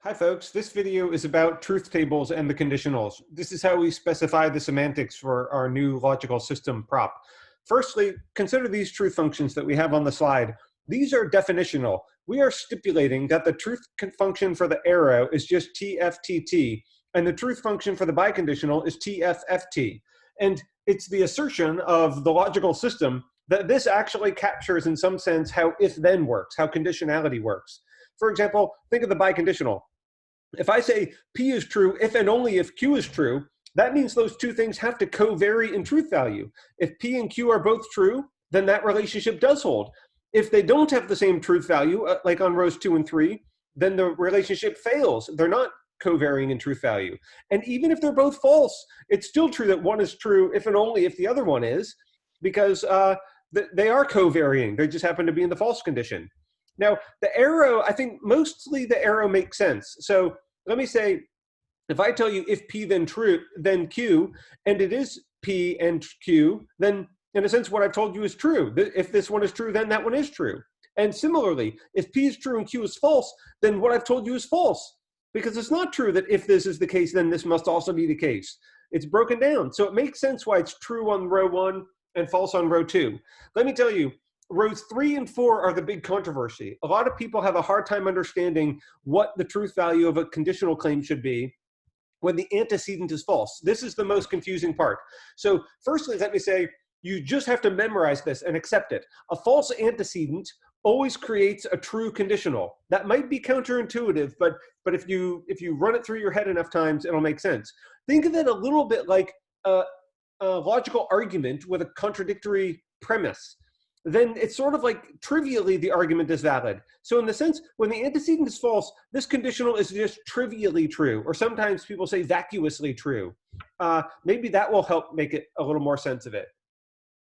Hi folks, this video is about truth tables and the conditionals. This is how we specify the semantics for our new logical system prop. Firstly, consider these truth functions that we have on the slide. These are definitional. We are stipulating that the truth function for the arrow is just tftt, and the truth function for the biconditional is tfft. And it's the assertion of the logical system that this actually captures in some sense how if-then works, how conditionality works. For example, think of the biconditional. If I say P is true if and only if Q is true, that means those two things have to co-vary in truth value. If P and Q are both true, then that relationship does hold. If they don't have the same truth value, like on rows 2 and 3, then the relationship fails. They're not co-varying in truth value. And even if they're both false, it's still true that one is true if and only if the other one is, because they are co-varying. They just happen to be in the false condition. Now, the arrow, I think mostly the arrow makes sense. So let me say, if I tell you if P then true, then Q, and it is P and Q, then in a sense what I've told you is true. If this one is true, then that one is true. And similarly, if P is true and Q is false, then what I've told you is false. Because it's not true that if this is the case, then this must also be the case. It's broken down. So it makes sense why it's true on row 1 and false on row 2. Let me tell you, rows 3 and 4 are the big controversy. A lot of people have a hard time understanding what the truth value of a conditional claim should be when the antecedent is false. This is the most confusing part. So firstly, let me say, you just have to memorize this and accept it. A false antecedent always creates a true conditional. That might be counterintuitive, but if you run it through your head enough times, it'll make sense. Think of it a little bit like a logical argument with a contradictory premise. Then it's sort of like trivially the argument is valid. So in the sense, when the antecedent is false, this conditional is just trivially true, or sometimes people say vacuously true. Maybe that will help make it a little more sense of it.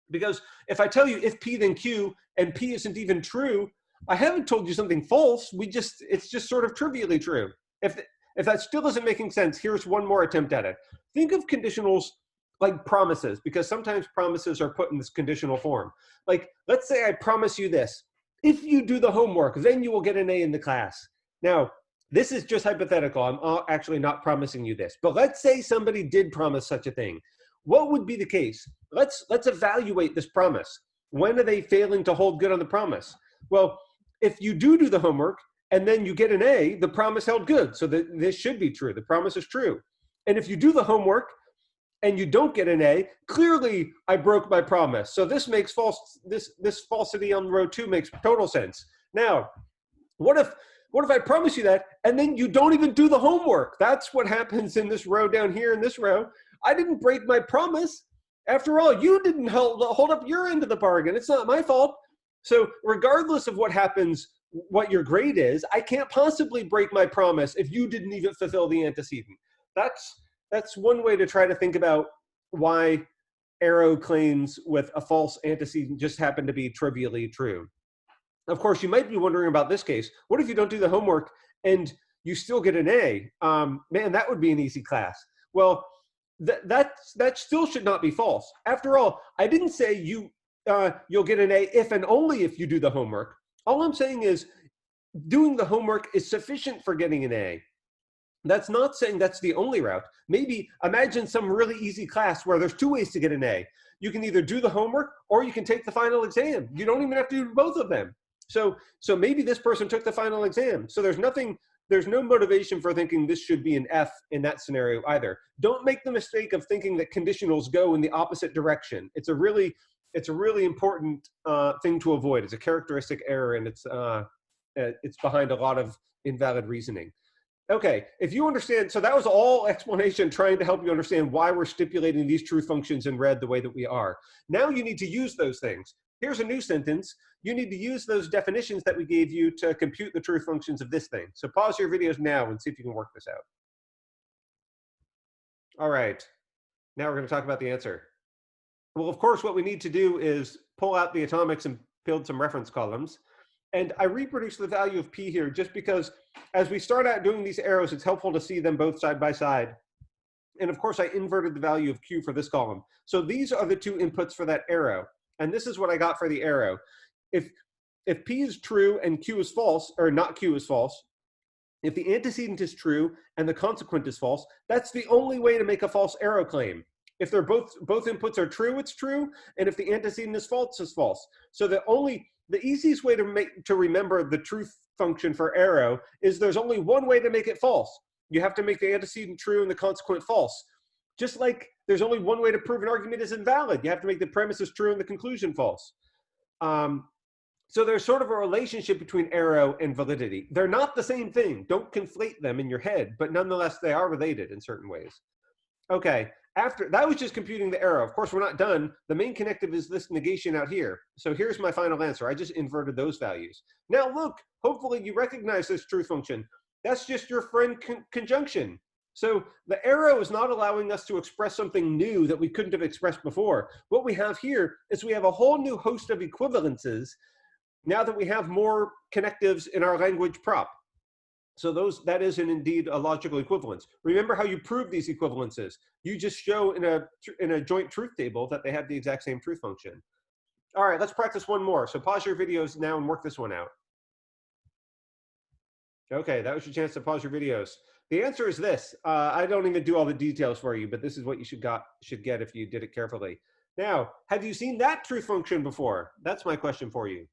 Because if I tell you if P then Q, and P isn't even true, I haven't told you something false, it's just sort of trivially true. If that still isn't making sense, here's one more attempt at it. Think of conditionals like promises, because sometimes promises are put in this conditional form. Like, let's say I promise you this. If you do the homework, then you will get an A in the class. Now, this is just hypothetical. I'm actually not promising you this. But let's say somebody did promise such a thing. What would be the case? Let's evaluate this promise. When are they failing to hold good on the promise? Well, if you do the homework and then you get an A, the promise held good. So this should be true. The promise is true. And if you do the homework and you don't get an A, clearly I broke my promise. So this makes this falsity on row 2 makes total sense. Now, what if I promise you that and then you don't even do the homework? That's what happens in this row down here in this row. I didn't break my promise. After all, you didn't hold up your end of the bargain. It's not my fault. So regardless of what happens, what your grade is, I can't possibly break my promise if you didn't even fulfill the antecedent. That's one way to try to think about why arrow claims with a false antecedent just happen to be trivially true. Of course, you might be wondering about this case. What if you don't do the homework and you still get an A? Man, that would be an easy class. Well, that still should not be false. After all, I didn't say you'll get an A if and only if you do the homework. All I'm saying is doing the homework is sufficient for getting an A. That's not saying that's the only route. Maybe imagine some really easy class where there's 2 ways to get an A. You can either do the homework or you can take the final exam. You don't even have to do both of them. So maybe this person took the final exam. So there's no motivation for thinking this should be an F in that scenario either. Don't make the mistake of thinking that conditionals go in the opposite direction. It's a really important thing to avoid. It's a characteristic error, and it's behind a lot of invalid reasoning. Okay, if you understand, so that was all explanation trying to help you understand why we're stipulating these truth functions in red the way that we are. Now you need to use those things. Here's a new sentence. You need to use those definitions that we gave you to compute the truth functions of this thing. So pause your videos now and see if you can work this out. All right, now we're going to talk about the answer. Well, of course, what we need to do is pull out the atomics and build some reference columns. And I reproduce the value of P here just because as we start out doing these arrows, it's helpful to see them both side by side. And of course, I inverted the value of Q for this column. So these are the 2 inputs for that arrow. And this is what I got for the arrow. If P is true and Q is false, or not Q is false, If the antecedent is true and the consequent is false, that's the only way to make a false arrow claim. If they're both inputs are true, it's true, and if the antecedent is false, it's false. So the easiest way to remember the truth function for arrow is there's only one way to make it false. You have to make the antecedent true and the consequent false. Just like there's only one way to prove an argument is invalid. You have to make the premises true and the conclusion false. So there's sort of a relationship between arrow and validity. They're not the same thing. Don't conflate them in your head, but nonetheless, they are related in certain ways. Okay, after that was just computing the arrow. Of course, we're not done. The main connective is this negation out here. So here's my final answer. I just inverted those values. Now look, hopefully you recognize this truth function. That's just your friend conjunction. So the arrow is not allowing us to express something new that we couldn't have expressed before. What we have here is we have a whole new host of equivalences now that we have more connectives in our language prop. So that is indeed a logical equivalence. Remember how you prove these equivalences. You just show in a joint truth table that they have the exact same truth function. All right, let's practice one more. So pause your videos now and work this one out. Okay, that was your chance to pause your videos. The answer is this. I don't even do all the details for you, but this is what you should get if you did it carefully. Now, have you seen that truth function before? That's my question for you.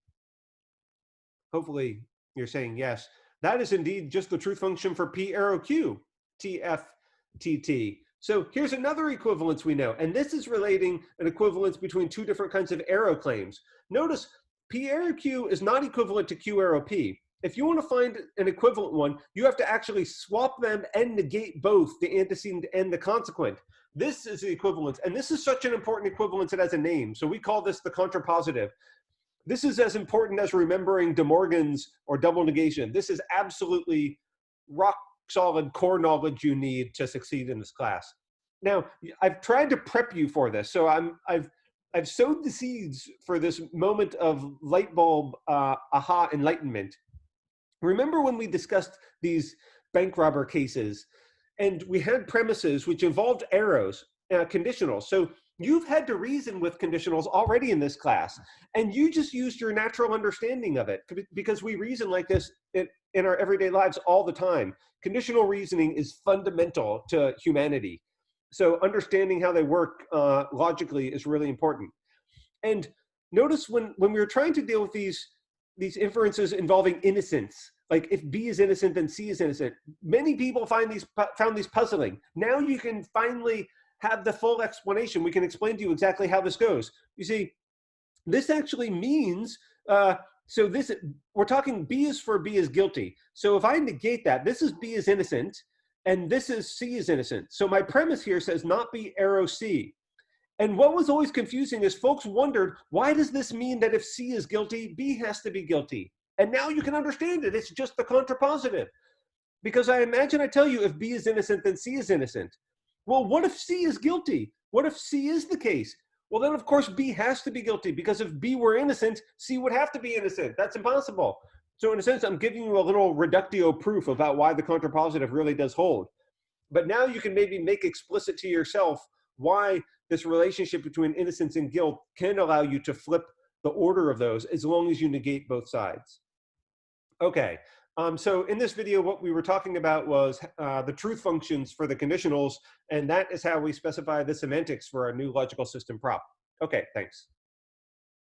Hopefully you're saying yes. That is indeed just the truth function for P arrow Q, TFTT. So here's another equivalence we know, and this is relating an equivalence between two different kinds of arrow claims. Notice P arrow Q is not equivalent to Q arrow P. If you want to find an equivalent one, you have to actually swap them and negate both the antecedent and the consequent. This is the equivalence, and this is such an important equivalence it has a name. So we call this the contrapositive. This is as important as remembering De Morgan's or double negation. This is absolutely rock solid core knowledge you need to succeed in this class. Now, I've tried to prep you for this, so I've sowed the seeds for this moment of light bulb aha enlightenment. Remember when we discussed these bank robber cases, and we had premises which involved arrows, conditionals. So you've had to reason with conditionals already in this class, and you just used your natural understanding of it because we reason like this in our everyday lives all the time. Conditional reasoning is fundamental to humanity. So understanding how they work logically is really important. And notice when we were trying to deal with these inferences involving innocence, like if B is innocent, then C is innocent, many people found these puzzling. Now you can finally have the full explanation. We can explain to you exactly how this goes. You see, this actually means, we're talking B is for B is guilty. So if I negate that, this is B is innocent, and this is C is innocent. So my premise here says not B arrow C. And what was always confusing is folks wondered, why does this mean that if C is guilty, B has to be guilty? And now you can understand it. It's just the contrapositive. Because I imagine I tell you if B is innocent, then C is innocent. Well, what if C is guilty? What if C is the case? Well, then of course B has to be guilty, because if B were innocent, C would have to be innocent. That's impossible. So in a sense, I'm giving you a little reductio proof about why the contrapositive really does hold. But now you can maybe make explicit to yourself why this relationship between innocence and guilt can allow you to flip the order of those as long as you negate both sides. Okay, so in this video, what we were talking about was the truth functions for the conditionals, and that is how we specify the semantics for our new logical system prop. Okay, thanks.